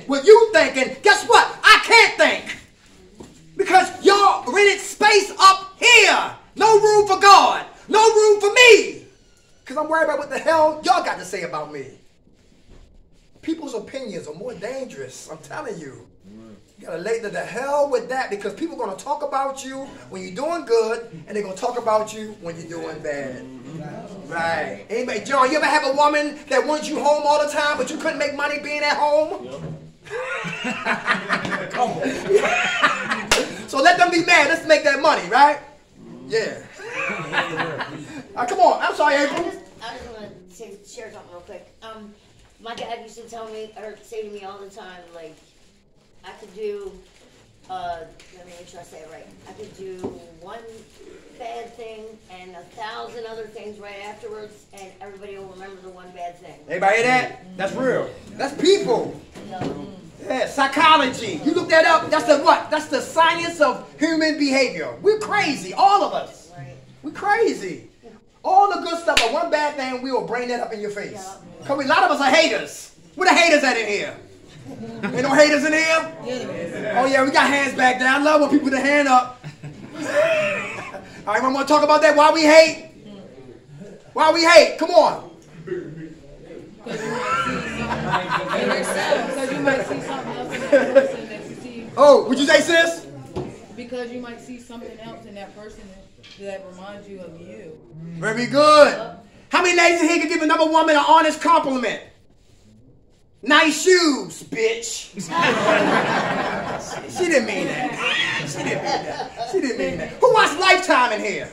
what you think. And guess what? I can't think. Because y'all rented space up here. No room for God. No room for me. Because I'm worried about what the hell y'all got to say about me. People's opinions are more dangerous. I'm telling you. You got to lay to the hell with that because people are going to talk about you when you're doing good and they're going to talk about you when you're doing bad. Right. Anybody, John, you ever have a woman that wanted you home all the time but you couldn't make money being at home? Come on. So let them be mad. Let's make that money, right? Yeah. Come on. I'm sorry, April. I just want to share something real quick. My dad used to tell me, or say to me all the time, like, I could do, let me make sure I say it right. I could do one bad thing and 1,000 other things right afterwards, and everybody will remember the one bad thing. Anybody hear that? That's real. That's people. Yeah, psychology. You look that up. That's the what? That's the science of human behavior. We're crazy, all of us. Right. We're crazy. All the good stuff, but one bad thing, we will bring that up in your face. Because a lot of us are haters. Where the haters at in here? Ain't no haters in here? Oh yeah, we got hands back there. I love when people put their hand up. All right, I'm going to talk about that. Why we hate? Why we hate? Come on. Because you might see something else in that person that you see. Oh, would you say, sis? Because you might see something else in that person that reminds you of you. Very good. How many ladies in here can give another woman an honest compliment? Nice shoes, bitch. She didn't mean that. She didn't mean that. She didn't mean that. Who watched Lifetime in here?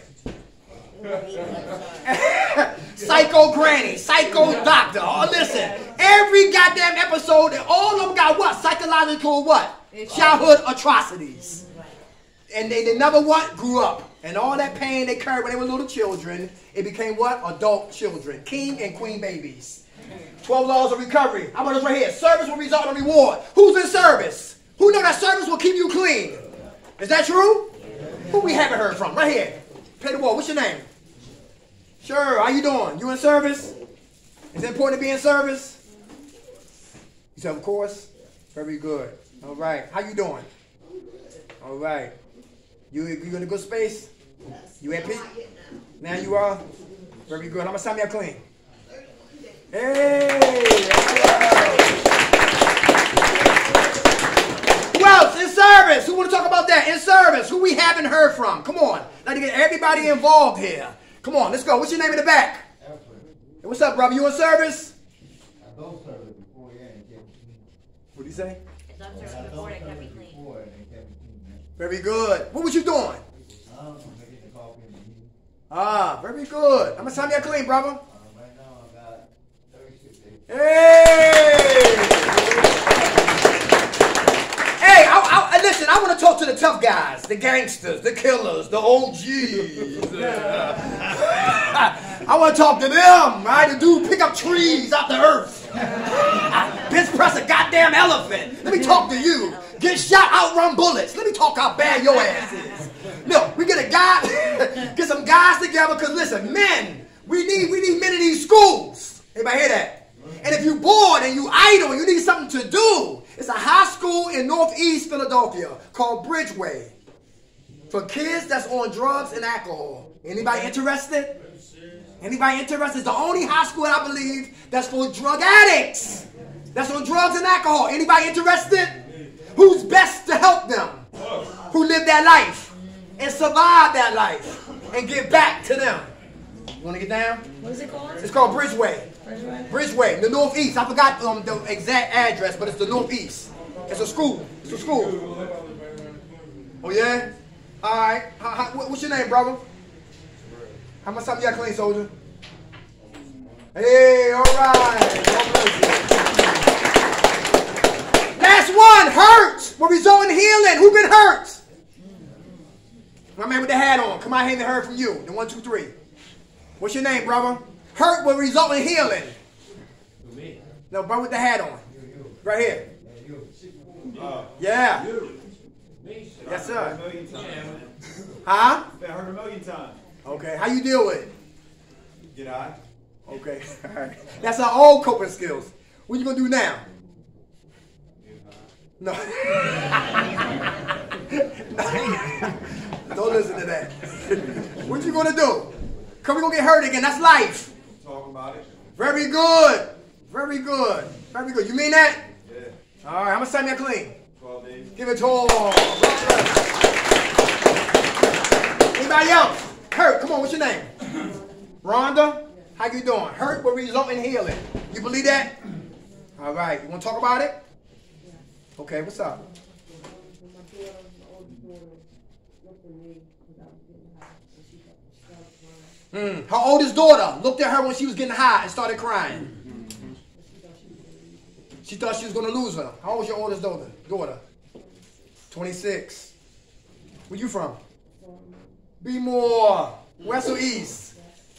Psycho Granny, Psycho Doctor. Oh, listen. Every goddamn episode, all of them got what? Psychological what? Childhood atrocities. And they never what? Grew up. And all that pain they carried when they were little children, it became what? Adult children. King and queen babies. 12 laws of recovery. How about this right here? Service will result in reward. Who's in service? Who know that service will keep you clean? Is that true? Who we haven't heard from? Right here. Pay the wall. What's your name? Sure. How you doing? You in service? Is it important to be in service? You said, of course. Very good. All right. How you doing? All right. You in a good space? You at peace? Now you are? Very good. How much time you clean? Hey! Who else? In service. Who want to talk about that? In service. Who we haven't heard from? Come on. Now to get everybody involved here. Come on. Let's go. What's your name in the back? Hey, what's up, brother? You in service? I don't service before, yeah. What do you say? I'm serving before they kept me clean. Very good. What was you doing? Ah, very good. How much time you clean, brother? Right now I got 36 days. Hey! Hey, listen, I want to talk to the tough guys, the gangsters, the killers, the OGs. I want to talk to them, right? The dude pick up trees out the earth. Bench press a goddamn elephant. Let me talk to you. Get shot, outrun bullets. Let me talk how bad your ass is. No, we get a guy, get some guys together, because listen, men, we need men in these schools. Anybody hear that? And if you're bored and you idle and you need something to do, It's a high school in Northeast Philadelphia called Bridgeway for kids that's on drugs and alcohol. Anybody interested? Anybody interested? It's the only high school, I believe, that's for drug addicts. That's on drugs and alcohol. Anybody interested? Who's best to help them? Who live that life and survive that life and give back to them. You want to get down? What is it called? It's called Bridgeway. Bridgeway, the Northeast. I forgot the exact address, but it's the Northeast. It's a school. It's a school. Oh, yeah? All right. What's your name, brother? How much time you got clean, soldier? Hey, all right. Last one, hurt will result in healing. Who been hurt? My man with the hat on. Come on, I haven't heard from you. The 1, 2, 3. What's your name, brother? Hurt will result in healing. Me. No, brother with the hat on. Right here. Yeah. Yes, sir. Huh? Been hurt a million times. Okay. How you deal with it? Get high. Okay. All right. That's our old coping skills. What you gonna do now? No. Don't listen to that. What you gonna do? Come, we gonna get hurt again. That's life. Talk about it. Very good. Very good. Very good. You mean that? Yeah. All right. How much time you got clean? 12 days. Give it to all. Anybody else? Hurt. Come on. What's your name? Rhonda. How you doing? Hurt will result in healing. You believe that? All right. You want to talk about it? Okay. What's up? Her oldest daughter looked at her when she was getting high and started crying. She thought she was going to lose her. How old is your oldest daughter? 26. Where you from? Be more. West or East?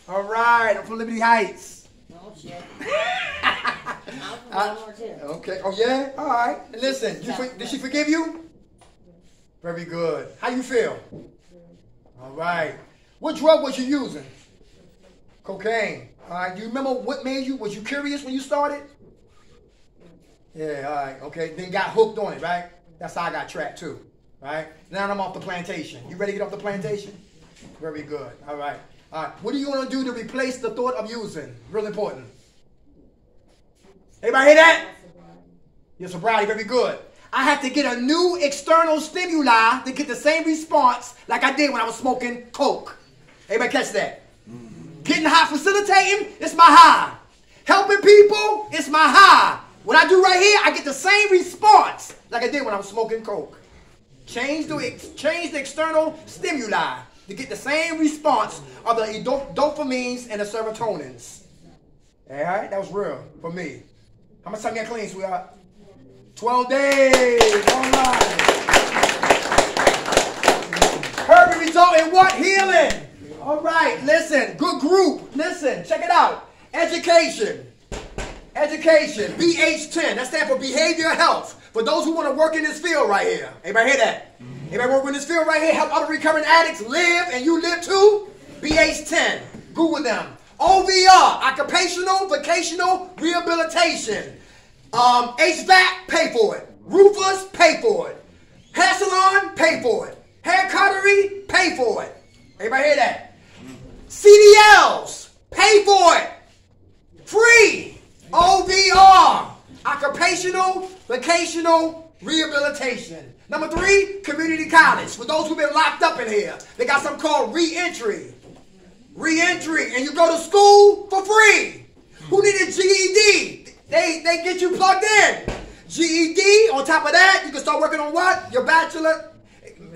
All right. I'm from Liberty Heights. Oh, shit. I'm from Baltimore, too. Okay. Oh, yeah? All right. And listen, did she forgive you? Very good. How you feel? All right. What drug was you using? Cocaine. All right. Do you remember what made you? Was you curious when you started? Yeah. All right. Okay. Then got hooked on it, right? That's how I got trapped too, right? Now I'm off the plantation. You ready to get off the plantation? Very good. All right. All right. What are you going to do to replace the thought of using? Real important. Everybody hear that? Your sobriety. Very good. I have to get a new external stimuli to get the same response like I did when I was smoking coke. Everybody catch that? Getting high, facilitating, it's my high. Helping people, it's my high. What I do right here, I get the same response like I did when I was smoking coke. Change the external stimuli to get the same response of the dopamines and the serotonins. All right, that was real for me. How much time you got clean, sweetheart? 12 days. All right. Hurt result in what? Healing. All right, listen, good group. Listen, check it out. Education. Education, BH10. That stands for behavioral health. For those who want to work in this field right here. Anybody hear that? Anybody work in this field right here? Help other recovering addicts live and you live too? BH10. Google them. OVR, occupational vocational rehabilitation. HVAC, pay for it. Roofers, pay for it. Hair salon, pay for it. Hair cuttery, pay for it. Everybody hear that? CDLs, pay for it. Free. OVR, occupational vocational rehabilitation. Number 3, community college. For those who've been locked up in here, they got something called re-entry. Re-entry, and you go to school for free. Who needed GED? They get you plugged in. GED, on top of that, you can start working on what? Your bachelor,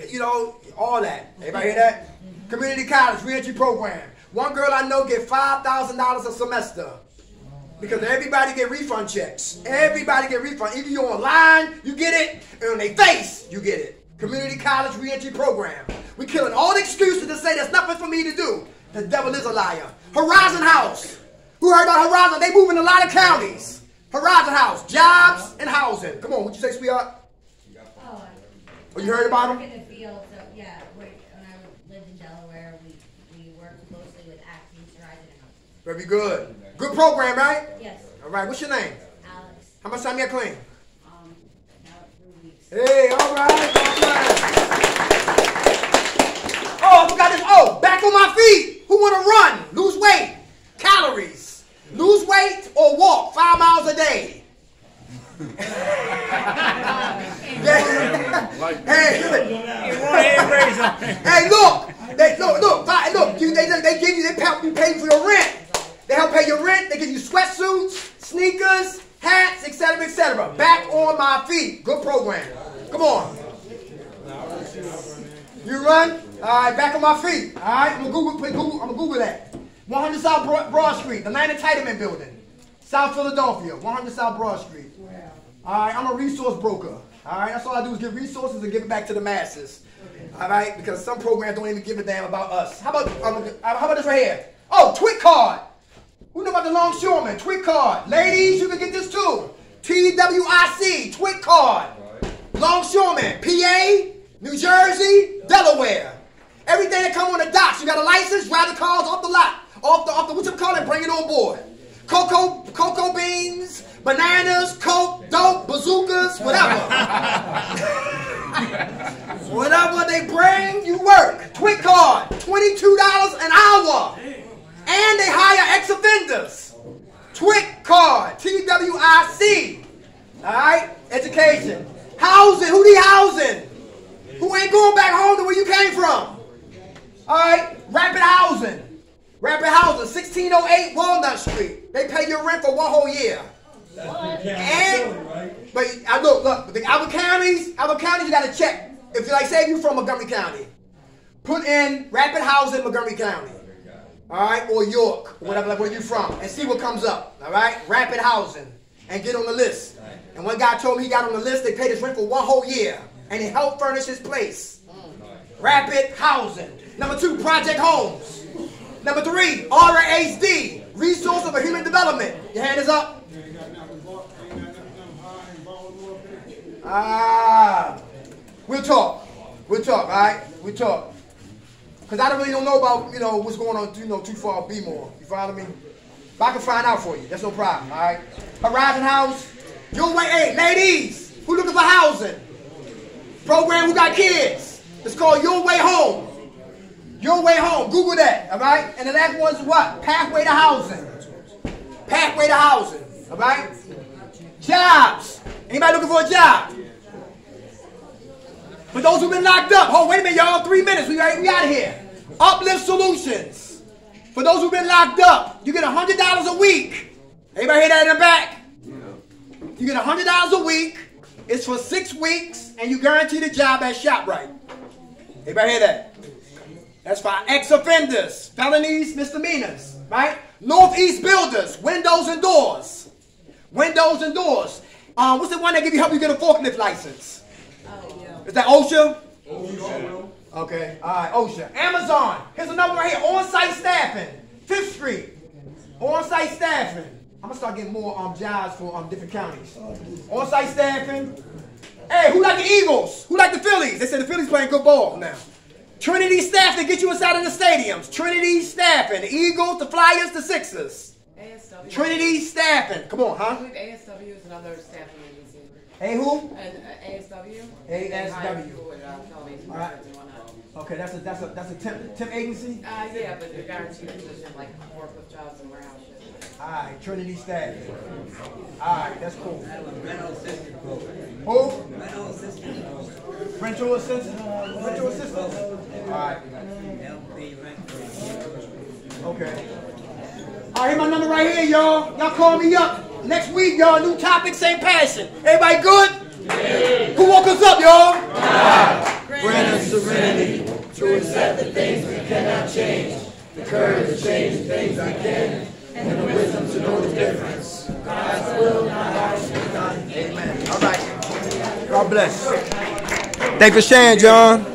you know, all that. Everybody hear that? Community college, re-entry program. One girl I know get $5,000 a semester because everybody get refund checks. Everybody get refund. Either you're online, you get it, and on their face, you get it. Community college re-entry program. We're killing all the excuses to say there's nothing for me to do. The devil is a liar. Horizon House. Who heard about Horizon? They move in a lot of counties. Horizon House, jobs and housing. Come on, what you say, sweetheart? Oh, you heard about them? I work in the field, so yeah. When I lived in Delaware, we worked closely with Acting, Horizon, and Housing. Very good. Good program, right? Yes. All right, what's your name? Alex. How much time you got clean? Hey, all right. Oh, I forgot this. Oh, back on my feet. Who want to run? Lose weight. Calories. Lose weight or walk 5 miles a day. Hey, look. They give you, they help you pay for your rent. They help pay your rent. They give you sweatsuits, sneakers, hats, etc., etc. Back on my feet. Good program. Come on. You run? All right, back on my feet. All right, I'm gonna Google that. 100 South Broad Street, the Land Entitlement Building, South Philadelphia, 100 South Broad Street. All right, I'm a resource broker. All right, that's all I do is give resources and give it back to the masses. All right, because some programs don't even give a damn about us. How about this right here? Oh, Twit Card. Who know about the longshoreman? Twit Card. Ladies, you can get this too. TWIC, Twit Card. Longshoreman, PA, New Jersey, Delaware. Everything that come on the docks, you got a license, drive the cars off the lot, off the what you call it, bring it on board. Cocoa beans, bananas, coke, dope, bazookas, whatever. Whatever they bring, you work. Twit Card, $22 an hour. And they hire ex-offenders. Twit Card, TWIC. All right, education. Housing, who need housing? Who ain't going back home to where you came from? All right, Rapid Housing. Rapid Housing, 1608 Walnut Street. They pay your rent for 1 whole year. But look, the other counties, you got to check. If you like, say you from Montgomery County, put in Rapid Housing, Montgomery County. All right, or York, or whatever, like where you from, and see what comes up. All right, Rapid Housing, and get on the list. And one guy told me he got on the list. They paid his rent for 1 whole year, and he helped furnish his place. Rapid Housing. Number 2, Project Homes. Number 3, RAHD, Resource of Human Development. Your hand is up. We'll talk. All right, we'll talk. Because I don't know about, what's going on, too far be more. You follow me? But I can find out for you. That's no problem, all right? Horizon House. Your way, hey, ladies, who looking for housing? Program who got kids. It's called Your Way Home. Your Way Home. Google that, all right? And the last one's what? Pathway to Housing. Pathway to Housing, all right? Jobs. Anybody looking for a job? For those who've been locked up, wait a minute, y'all, 3 minutes, we out of here. Uplift Solutions. For those who've been locked up, you get $100 a week. Anybody hear that in the back? You get $100 a week. It's for 6 weeks, and you guarantee the job at ShopRite. Anybody hear that? That's for ex-offenders, felonies, misdemeanors, right? Northeast Builders, windows and doors. Windows and doors. What's the one that help you get a forklift license? Is that OSHA? OSHA. Okay, all right, OSHA. Amazon. Here's another one right here. On-site staffing. 5th Street. On-site staffing. I'm going to start getting more jobs for different counties. On-site staffing. Hey, who like the Eagles? Who like the Phillies? They said the Phillies playing good ball now. Trinity Staffing, get you inside of the stadiums. Trinity Staffing. The Eagles, the Flyers, the Sixers. ASW. Trinity Staffing. Come on, huh? I believe ASW is another staffing agency. Hey, who? ASW. ASW. All right. Okay, that's a temp agency? Yeah, but they're guaranteed position like forklift jobs and warehouse shit. All right, Trinity Staffing. All right, that's cool. Who? Rental assistant. Rental assistant. All right. Okay. All right, here's my number right here, y'all. Y'all call me up. Next week, y'all, new topic, same passion. Everybody good? Yeah. Who woke us up, y'all? God. Grant us serenity to accept the things we cannot change, the courage to change the things I can, and the wisdom to know the difference. God's will, not ours, be done. Amen. All right. God bless. Thanks for sharing, John.